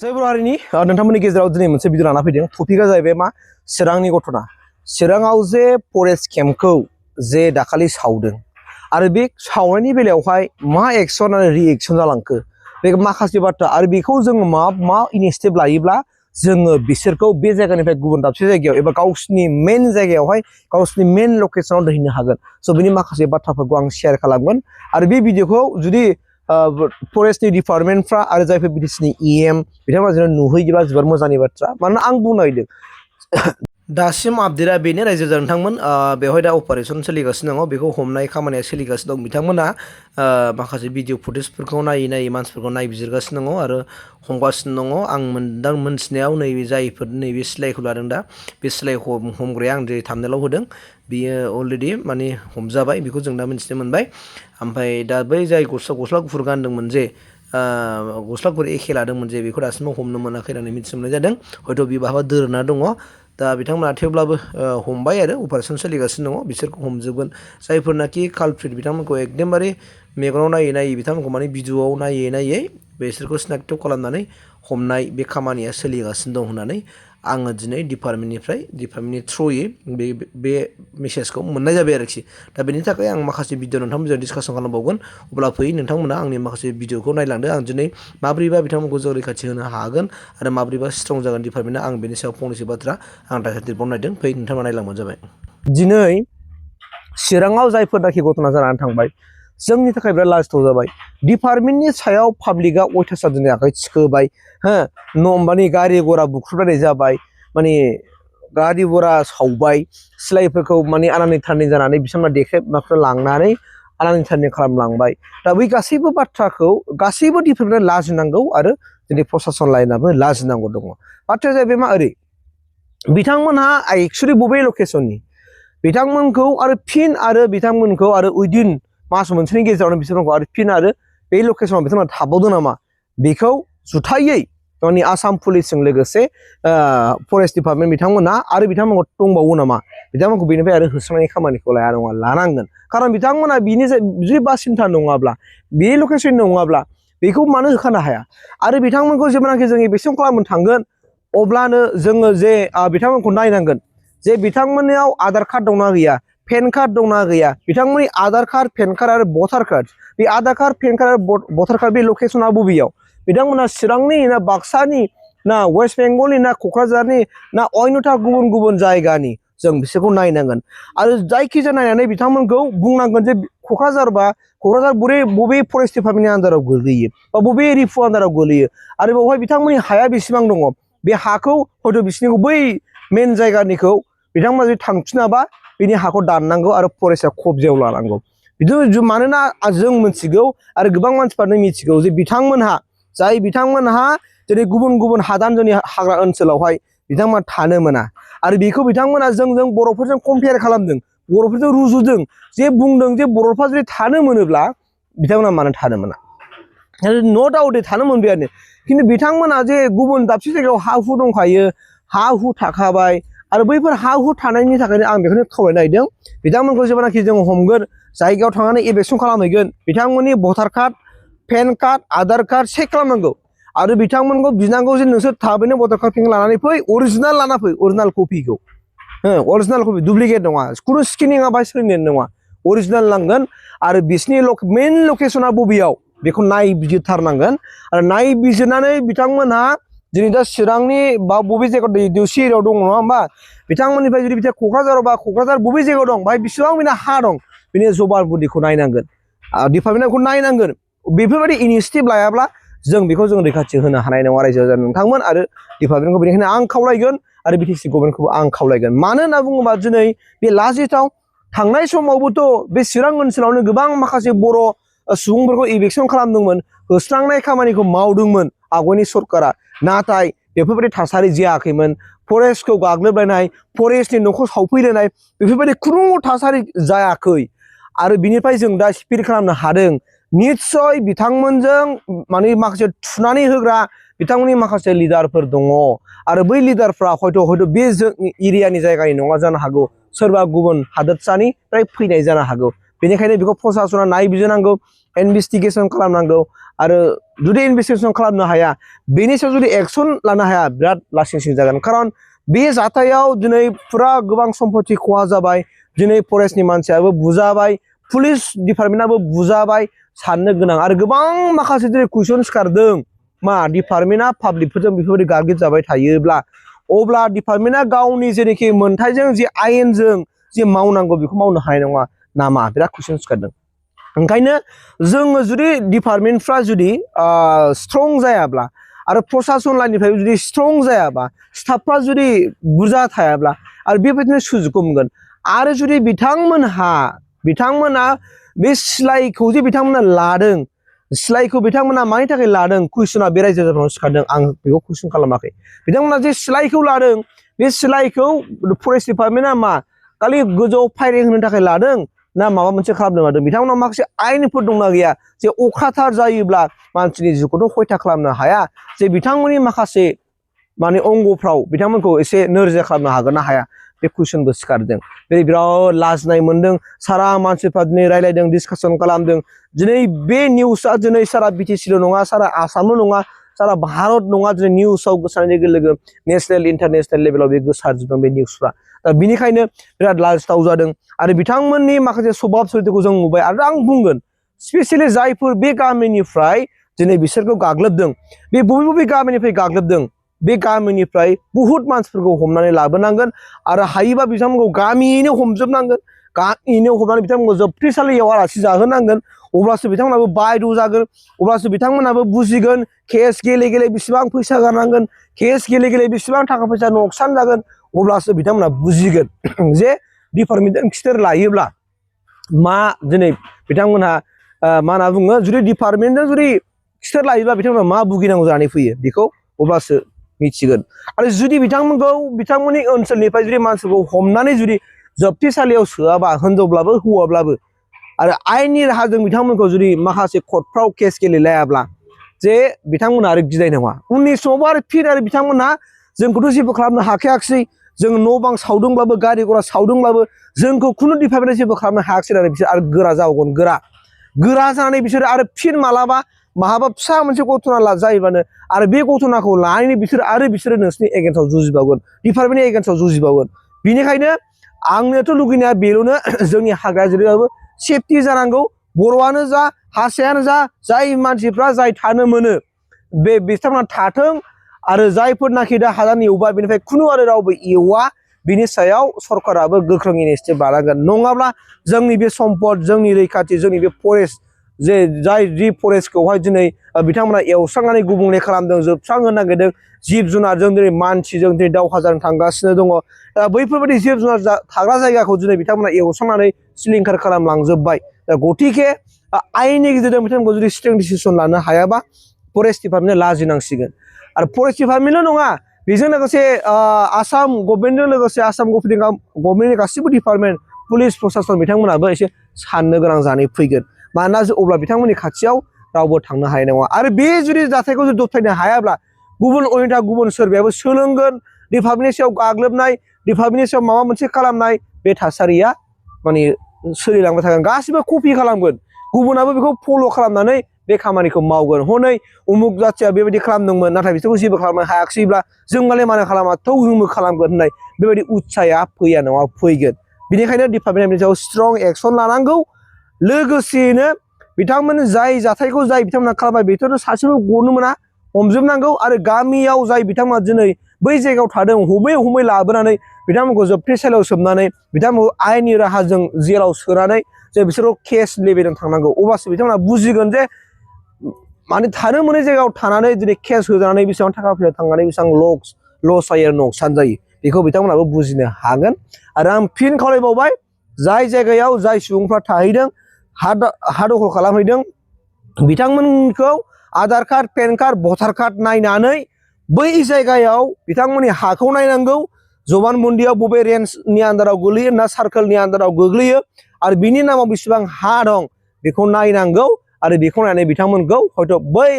जायबर हारिनि नोंथांमोननि गेजेराव दिनै मोनसे भिडिअ लाना फैदों टपिकआ जाहैबाय मा चिरांनि घटना चिराङाव जे फरेस्ट केम्पखौ जे दाखालि सावदों आरो बे सावनायनि बेलायावहाय मा एक्सन आरो रिएक्सन जालांखो बे माखासे बाथ्रा आरो बेखौ जोङो मा इनिशिएटिभ लायोब्ला जोङो बिसोरखौ बे जायगानिफ्राय गुबुन दाबसे जायगायाव एबा गावसिनि मेन जायगायावहाय गावसिनि मेन लकेशनाव दोनहैनो हागोन स' बेनि माखासे बाथ्राफोरखौ आं शेयार खालामगोन आरो बे भिडिअखौ जुदि फरेस्टनि डिपार्टमेन्टफ्रा आरो जायफोर बिटिसिनि इएम बिथांमोना जों नुहैयोबा जोबोर मोजांनि बाथ्रा मानोना आं बुंनो नागिरदों दासिम आपडेटआ बेनो रायजो नोंथांमोन बेवहाय दा अपारेसन सोलिगासिनो दङ बेखौ हमनाय खामानिया सोलिगासिनो दं बिथांमोना माखासे भिडिअ फुटेजफोरखौ नायै मानसिफोरखौ नायबिजिरगासिनो दङ आरो हमगासिनो दङ आं मोनथिनायाव नैबे जायफोर नैबे सिलाइखौ लादों दा बे सिलाइ हमग्राया आं जेरै थाम्बनेलाव होदों बियो अलरेडि माने हमजाबाय बेखौ जों दा मिथिनो मोनबाय ओमफ्राय दा बै जाय गस्ला गुफुर गानदोंमोन जे गस्ला गुफुर एखे लादोंमोन जे बेखौ दासिमबो हमनो मोनाखै होननानै मिथिनो मोननाय जादों हयथ' बे बहाबा दोरोना दङ दा बिथांमोना थेवब्लाबो हमबाय आरो अपारेसन सोलिगासिनो दङ बिसोरखौ हमजोबगोन जायफोरनाखि कालप्रिट बिथांमोनखौ एकदमबारे मेगनाव नायै बिथांमोनखौ माने भिडिअआव नायै बिसोरखौ सिनाक्ट खालामनानै हमनाय बे खामानिया सोलिगासिनो दं होननानै आङो दिनै डिपार्टमेन्टनि थ्रुयै बे मेसेजखौ मोननाय जाबाय आरोखि दा बेनि थाखाय आं माखासे भिडिअ नोंथांमोनजों डिसकासन खालामबावगोन अब्ला फै नोंथांमोना आंनि माखासे भिडिअखौ नायलांदो आं दिनै माब्रैबा बिथांमोनखौ जों रैखाथि होनो हागोन आरो माब्रैबा स्ट्रं जागोन डिपार्टमेन्टआ आं बेनि सायाव फंनैसो बाथ्रा आं दाखालिबो नायदों फै नोंथांमोना नायलांबानो जाबाय दिनै चिराङाव जायफोरनाखि घटना जानानै थांबाय जोंनि थाखाय बिराद लाजिथाव जाबाय डिपार्टमेन्टनि सायाव पाब्लिकआ अयथासार दिनै आखाइ थिखोबाय माने गारि घरा बुख्रुबलायनाय जाबाय माने गारि घरा सावबाय सिलाइफोरखौ माने आनानि थारनि जानानै बिसोरना देख्रेबना लांनानै आनानि थारनि खालामलांबाय दा बै गासैबो बाथ्राखौ गासैबो डिपार्टमेन्टआ लाजिनांगौ आरो दिनै प्रसासन लाइनाबो लाजिनांगौ दङ बाथ्राया जाहैबाय मा ओरै बिथांमोनहा एक्सुवेलि बबे लकेसननि बिथांमोनखौ आरो बिथांमोनखौ आरो उइदिन मास मोनसेनि गेजेरावनो बिसोरखौ आरो फिन आरो बे लकेसनाव बिथांमोना थाबावदों नामा बेखौ जुथायै गावनि आसाम पुलिसजों लोगोसे फरेस्ट डिपार्टमेन्ट बिथांमोना आरो बिथांमोनखौ दंबावो नामा बिथांमोनखौ बेनिफ्राय आरो होस्रांनायनि खामानिखौ लाया नङा लानांगोन खारन बिथांमोना बिनि जुदि बासिन्था नङाब्ला बे लकेसन नङाब्ला बेखौ मानो होखानो हाया आरो बिथांमोनखौ जेब्लानाखि जों इनभेस्टिगेसन खालामनो थांगोन अब्लानो जोङो जे बिथांमोनखौ नायनांगोन जे बिथांमोननियाव आधार कार्ड दंना गैया पेन कार्ड दंना गैया बिथांमोननि आधार कार्ड पेन कार्ड आरो भटार कार्ड बे आधार कार्ड पेन कार्ड आरो भटार कार्ड बे लकेसना बबेयाव बिथांमोना चिरांनि ना बाक्सानि ना वेस्ट बेंगलनि ना क'क्राझारनि ना अन्यथा गुबुन जायगानि जों बिसोरखौ नायनांगोन आरो जायखिजाया नायनानै बिथांमोनखौ बुंनांगोन जे क'क्राझार बबे फरेस्ट डिपार्टमेन्टनि आन्दाराव गोलैयो बा बबे रिफु आन्दाराव गोलैयो आरो बेवहाय बिथांमोननि हाया बेसेबां दङ बे हाखौ हयथ' बिसोरनिखौ बै मेन जायगानिखौ बिथांमोना जुदि थांफिनाबा बिनि हाखौ दाननांगौ आरो फरेस्टआ कब्जायाव लानांगौ बिदि मानोना जों मिथिगौ आरो गोबां मानसिफ्रानो मिथिगौ जे बिथांमोनहा जेरै गुबुन हादान जोंनि हाग्रा ओनसोलावहाय बिथांमोना थानो मोना आरो बेखौ बिथांमोना जों बर'फोरजों कम्पेयार खालामदों बर'फोरजों रुजुदों जे बुंदों जे बर'फ्रा जुदि थानो मोनोब्ला बिथांमोना मानो थानो मोना न' डाउट थानो मोनबायानो खिन्थु बिथांमोना जे गुबुन दाबसे जायगायाव हा हु दंखायो हा हु थाखाबाय आरो बैफोर हा हु थानायनि थाखायनो आं बेखौनो खावलायनो नागिरदों बिथांमोनखौ जेब्लानाखि जों हमगोन जायगायाव थांनानै इनभेस्टिगेसन खालामहैगोन बिथांमोननि voter card PAN card Aadhaar card check खालामनांगौ आरो बिथांमोनखौ बिनांगौ जे नोंसोर थाबैनो भटार कार्ड पेन लानानै फै अरिजिनाल लाना फै अरिजिनाल कपिखौ अरिजिनाल कपि डुप्लिकेट नङा खुनु स्केनिंआ बाहाय सोलिनाय नङा अरिजिनाल नांगोन आरो बिसिनि मेन लकेसना बबेयाव बेखौ नायबिजिरथारनांगोन आरो नायबिजिरनानै बिथांमोनहा दिनै दा चिरांनि बा बबे जायगायाव देवसि एरियायाव दङ नङा होमबा बिथांमोननिफ्राय जुदि बिथाङा क'क्राझार बबे जायगायाव दं बाहाय बेसेबां बिना हा दं बिनि जबानबन्दिखौ नायनांगोन डिपार्टमेन्टखौ नायनांगोन बेफोरबायदि इनिशिएटिभ लायाब्ला जों बेखौ रैखाथि होनो हानाय नङा रायजो नोंथांमोन आरो डिपार्टमेन्टखौ बेनिखायनो आं खावलायगोन आरो बिटिसि गभर्नमेन्टखौबो आं खावलायगोन मानो होनना बुङोबा दिनै बे लाजिथाव थांनाय समावबोथ' बे चिरां ओनसोलावनो गोबां माखासे बर' सुबुंफोरखौ इभिकसन खालामदोंमोन होस्रांनाय खामानिखौ मावदोंमोन आवगायनि सरकारा नाथाय बेफोरबायदि थासारि जायाखैमोन फरेस्टखौ गाग्लोबलायनाय फरेस्टनि न'खौ सावफैलायनाय बेफोरबायदि खुनु थासारि जायाखै आरो बिनिफ्राय जों दा स्पिड खालामनो हादों निस्सय बिथांमोनजों माने माखासे थुनानै होग्रा बिथांमोननि माखासे लिडारफोर दङ आरो बै लिडारफ्रा हयथ' बे जोंनि एरियानि जायगानि नङा जानो हागौ सोरबा गुबुन हादोरसानिफ्राय फैनाय जानो हागौ बेनिखायनो बेखौ प्रसासना नायबिजिरनांगौ इनभेस्टिगेसन खालामनांगौ आरो जुदि इनभेस्टिगेसन खालामनो हाया बेनि सायाव जुदि एक्सन लानो हाया बिराद लासिं सिं जागोन खारन बे जाथायाव दिनै फुरा गोबां सम्पति खहा जाबाय दिनै फरेस्टनि मानसियाबो बुजाबाय पुलिस डिपार्टमेन्टआबो बुजाबाय साननो गोनां आरो गोबां माखासे दिनै कुइसन सिखारदों मा डिपार्टमेन्टआ पाब्लिकफोरजों बेफोरबायदि गाग्लोब जाबाय थायोब्ला अब्ला डिपार्टमेन्टआ गावनि जेनोखि मोनथायजों जे आयेनजों जे मावनांगौ बेखौ मावनो हानाय नङा नामा बिराद कुइसन सिखारदों ओंखायनो जोङो जुदि डिपार्टमेन्टफ्रा जुदि स्ट्रं जायाब्ला आरो प्रसासन लाइननिफ्राय जुदि स्ट्रं जायाबा स्टाफफ्रा जुदि बुरजा थायाब्ला आरो बेबायदिनो सुजुगखौ मोनगोन आरो जुदि बिथांमोना बे सिलाइखौ जे बिथांमोना लादों सिलाइखौ बिथांमोना मानि थाखाय लादों कुइसना बे रायजो राजाफोरनाव सिखारदों आं बेखौ कुइसन खालामाखै बिथांमोना जे सिलाइखौ लादों बे सिलाइखौ फरेस्ट डिपार्टमेन्टआ मा खालि गोजौ फायरिं होनो थाखाय लादों ना माबा मोनसे खालामनो हादों बिथांमोनाव माखासे आयेनफोर दंना गैया जे अख्राथार जायोब्ला मानसिनि जिउखौथ' हयथा खालामनो हाया जे बिथांमोननि माखासे माने अंगफ्राव बिथांमोनखौ एसे नोरजिया खालामनो हागोन ना हाया बे कुइसनबो सिखारदों दिनै बिराद लाजिनाय मोनदों सारा मानसिफ्रा दिनै रायलायदों डिसकासन खालामदों दिनै बे निउसआ दिनै सारा बिटिसिल' नङा सारा आसामल' नङा सारा भारत नङा दिनै निउसाव गोसारनाय लोगो लोगो नेसनेल इन्टारनेसनेल लेभेलाव बे गोसारजोबदों बे निउसफ्रा दा बिनिखायनो बिराद लाजिथाव जादों आरो बिथांमोननि माखासे सभाब सरिथखौ जों नुबाय आरो आं बुंगोन स्पेसियेलि जायफोर बे गामिनिफ्राय दिनै बिसोरखौ गाग्लोबदों बे बबे गामिनिफ्राय गाग्लोबदों बे गामिनिफ्राय बुहुत मानसिफोरखौ हमनानै लाबोनांगोन आरो हायोबा बिथांमोनखौ गामियैनो हमजोबनांगोन गामियैनो हमनानै बिथांमोनखौ जोबथेसालियाव आलासि जाहोनांगोन अब्लासो बिथांमोनाबो बायद' जागोन अब्लासो बिथांमोनाबो बुजिगोन केस गेले गेले बेसेबां फैसा गारनांगोन केस गेले गेले बेसेबां थाखा फैसा नकसान जागोन अब्लासो बिथांमोना बुजिगोन जे डिपार्टमेन्टजों खिथेर लायोब्ला मा दिनै बिथांमोनहा मा होनना बुङो जुदि डिपार्टमेन्टजों जुदि खिथेर लायोब्ला बिथांमोना मा भुगिनांगौ जानानै फैयो बेखौ अब्लासो मिथिगोन आरो जुदि बिथांमोननि ओनसोलनिफ्राय जुदि मानसिखौ हमनानै जुदि जोबथेसालियाव सोआबा हिनजावब्लाबो हौवाब्लाबो आरो आयेननि राहाजों बिथांमोनखौ जुदि माखासे कर्टफ्राव केस गेलेलायाब्ला जे बिथांमोना आरो गिनाय नङा उननि समावबो आरो फिन आरो बिथांमोना जोंखौथ' जेबो खालामनो हाखायाखिसै जों न' बां सावदोंब्लाबो गारि घरा सावदोंब्लाबो जोंखौ खुनु डिपार्टमेन्टआ जेबो खालामनो हायाखिसै होननानै बिसोर आरो गोरा जाबावगोन गोरा जानानै बिसोरो आरो फिन मालाबा माहाबा फिसा मोनसे घटना जायोबानो आरो बे घटनाखौ लानानै बिसोरो नोंसिनि एगेन्स्टआव जुजिबावगोन डिपार्टमेन्टनि एगेन्स्टआव जुजिबावगोन बिनिखायनो आंनोथ' लुगैनाया बेल'नो जोंनि हाग्रा जिल्लायावबो सेफटि जानांगौ बर'आनो जा हारसायानो जा जाय मानसिफ्रा जाय थानो मोनो बे बिथांमोना थाथों आरो जायफोरनाखि दा हादान एवबाय बेनिफ्राय खुनु आरो रावबो एवा बिनि सायाव सरकाराबो गोख्रों इनिसिएटिभ लानांगोन नङाब्ला जोंनि बे सम्पद जोंनि रैखाथि जोंनि बे फरेस्ट जाय फरेस्टखौहाय दिनै बिथांमोना एवस्रांनानै गुबुंले खालामदों जोबस्रांहोनो नागिरदों जिब जुनारजों दिनै मानसिजों दिनै दावहा जानो थांगासिनो दङ दा बैफोरबायदि जिब जुनार थाग्रा जायगाखौ दिनै बिथांमोना एवस्रांनानै सिलिंखार खालामलांजोब्बाय दा गतिके आयेननि गेजेरजों बिथांमोनखौ जुदि स्ट्रं डिसिसन लानो हायाबा फरेस्ट डिपार्टमेन्टआ लाजिनांसिगोन आरो फरेस्ट डिपार्टमेन्टल' नङा बेजों लोगोसे आसाम गभर्नमेन्टजों लोगोसे आसाम गभर्नमेन्टनि गासैबो डिपार्टमेन्ट पुलिस प्रसासन बिथांमोनाबो एसे साननो गोनां जानानै फैगोन मानोना अब्ला बिथांमोननि खाथियाव रावबो थांनो हानाय नङा आरो बे जुदि जाथायखौ जुदि दबथायनो हायाब्ला गुबुन सोरबायाबो सोलोंगोन डिपार्टमेन्टनि सायाव गाग्लोबनाय डिपार्टमेन्टनि सायाव माबा मोनसे खालामनाय बे थासारिया माने सोलिलांबाय थागोन गासिबो कपि खालामगोन गुबुनाबो बेखौ फल' खालामनानै बे खामानिखौ मावगोन हनै उमुक जाथिया बेबायदि खालामदोंमोन नाथाय बिसोरखौ जेबो खालामनो हायाखिसैब्ला जों मालाय मानो खालामा थौ जोंबो खालामगोन होननाय बेबायदि उत्साया फैया नङा फैगोन बेनिखायनो डिपार्टमेन्टनि सायाव स्ट्रं एक्सन लानांगौ लोगोसेयैनो बिथांमोन जाय जाथायखौ जाय बिथांमोना खालामबाय बेथ' सासेबो गनो मोना हमजोबनांगौ आरो गामियाव जाय बिथांमोना दिनै बै जायगायाव थादों हमै लाबोनानै बिथांमोनखौ जोबथेसालियाव सोबनानै बिथांमोनखौ आयेननि राहाजों जेलाव सोनानै जे बिसोरखौ केस लेभेलजों थांनांगौ अब्लासो बिथांमोना बुजिगोन जे माने थानो मोनै जायगायाव थानानै दिनै केस होजानानै बेसेबां थाखा फैसा थांनानै बेसेबां लस जायो नकसान जायो बेखौ बिथांमोनाबो बुजिनो हागोन आरो आं फिन खावलायबावबाय जाय जायगायाव जाय सुबुंफ्रा थाहैदों हा दखल खालामहैदों बिथांमोनखौ आधार कार्ड पेन कार्ड भटार कार्ड नायनानै बै जायगायाव बिथांमोननि हाखौ नायनांगौ जबानबन्दियाव बबे रेन्जनि आन्दाराव गोग्लैयो ना सार्कोलनि आन्दाराव गोग्लैयो आरो बिनि नामाव बेसेबां हा दं बेखौ नायनांगौ आरो बेखौ नायनानै बिथांमोनखौ हयथ' बै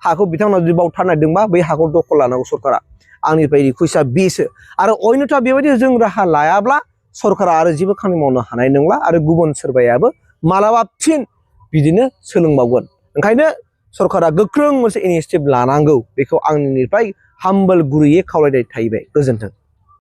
हाखौ बिथांमोना जुदि बावथारनायदोंबा बै हाखौ दखल लानांगौ सरकारा आंनिफ्राय रिकुवेस्टआ बेसो आरो अन्यथा बेबायदि जों राहा लायाब्ला सरकारा आरो जेबो खामानि मावनो हानाय नंला आरो गुबुन सोरबायाबो मालाबा फिन बिदिनो सोलोंबावगोन। ओंखायनो सरकारा गोख्रों मोनसे इनिसियेटिभ लानांगौ बेखौ आंनिफ्राय हाम्बल गुरैयै खावलायनाय थाहैबाय। गोजोन्थों।